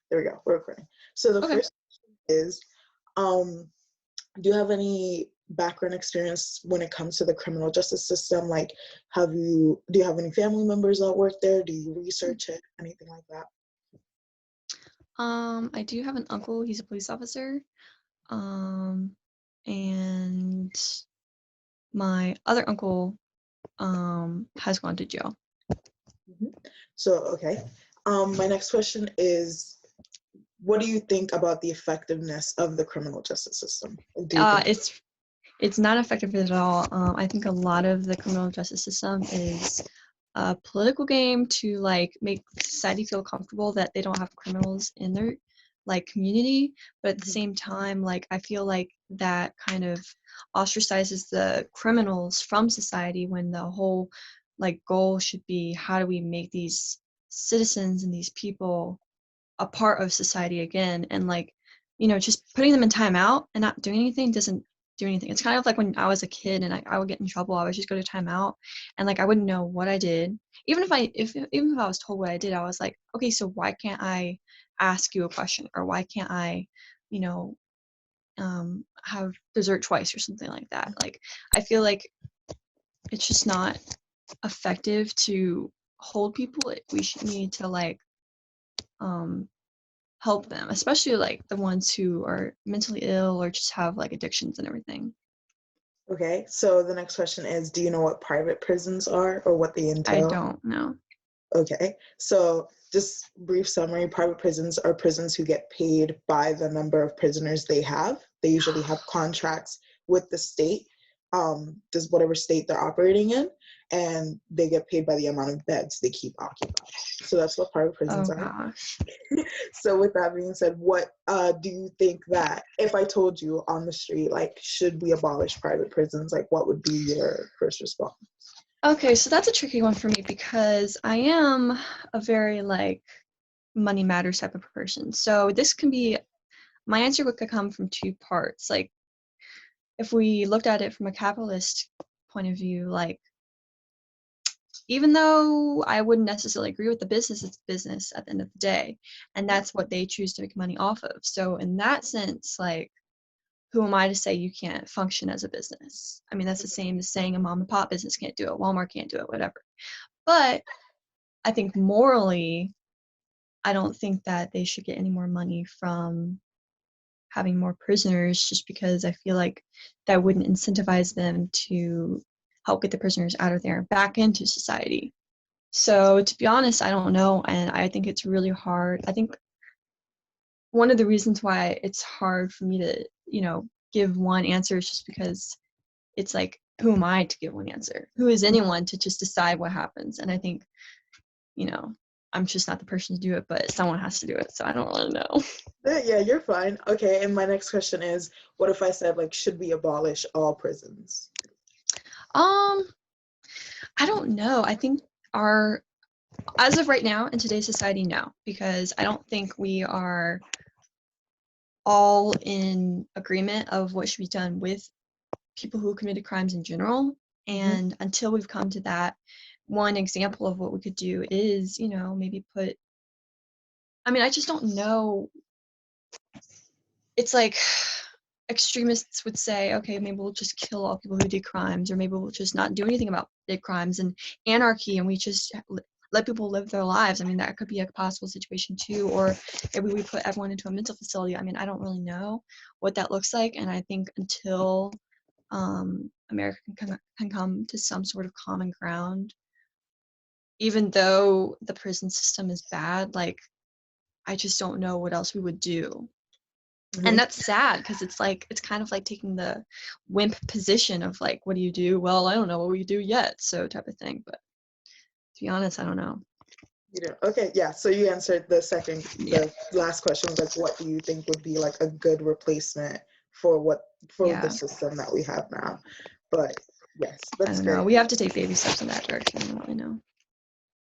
There we go. We're recording. So the Okay. first question is, do you have any background experience when it comes to the criminal justice system? Like, do you have any family members that work there? Do you research it? Anything like that? I do have an uncle. He's a police officer. Um, and my other uncle has gone to jail. Mhm. So, okay. My next question is, what do you think about the effectiveness of the criminal justice system? Do you think? It's not effective at all. I think a lot of the criminal justice system is a political game to like make society feel comfortable that they don't have criminals in their like community, but at the Mhm. same time, like I feel like that kind of ostracizes the criminals from society when the whole like goal should be how do we make these citizens and these people a part of society again, and like just putting them in timeout and not doing anything doesn't do anything. It's kind of like when I was a kid and I would get in trouble, I would just go to timeout and like I wouldn't know what I did. Even if I was told what I did, I was like, okay, so why can't I ask you a question, or why can't I you know have dessert twice or something like that. Like I feel like it's just not effective to hold people. We need to like um help them, especially like the ones who are mentally ill or just have like addictions and everything. Okay. So the next question is, do you know what private prisons are or what they I entail? don't know. Okay, so just brief summary, private prisons are prisons who get paid by the number of prisoners they have. They usually have contracts with the state, just whatever state they're operating in, and they get paid by the amount of beds they keep occupied. So that's what private prisons Oh are. gosh. So with that being said, what do you think that if I told you on the street, like, should we abolish private prisons, like what would be your first response? Okay, so that's a tricky one for me because I am a very like money matters type of person. So this can be my answer could come from two parts. Like if we looked at it from a capitalist point of view, like even though I wouldn't necessarily agree with the business, it's business at the end of the day. And that's what they choose to make money off of. So in that sense, like who am I to say you can't function as a business? I mean, that's the same as saying a mom and pop business can't do it, Walmart can't do it, whatever. But I think morally, I don't think that they should get any more money from having more prisoners just because I feel like that wouldn't incentivize them to help get the prisoners out of there and back into society. So to be honest, I don't know. And I think it's really hard. I think one of the reasons why it's hard for me to, give one answer is just because it's like, who am I to give one answer? Who is anyone to just decide what happens? And I think, you know, I'm just not the person to do it, but someone has to do it. So I don't really know. Yeah, you're fine. Okay, and my next question is, what if I said, like, should we abolish all prisons? Um, I don't know. I think our, as of right now in today's society, no, because I don't think we are all in agreement of what should be done with people who committed crimes in general. Hmm. And until we've come to that, one example of what we could do is, maybe put, I mean, I just don't know. It's like extremists would say, okay, maybe we'll just kill all people who did crimes, or maybe we'll just not do anything about big crimes and anarchy, and we just let people live their lives. I mean, that could be a possible situation too. Or maybe we put everyone into a mental facility. I mean, I don't really know what that looks like. And I think until America can come to some sort of common ground, even though the prison system is bad, like, I just don't know what else we would do. And Hmm. that's sad because it's like it's kind of like taking the wimp position of like, what do you do? Well, I don't know what we do yet, so type of thing. But to be honest, I don't know. You know, okay, yeah. So you answered Yeah, the last question was like, what do you think would be like a good replacement for for the yeah. system that we have now? But yes, I that's don't know. great. We have to take baby steps in that direction. I don't really know.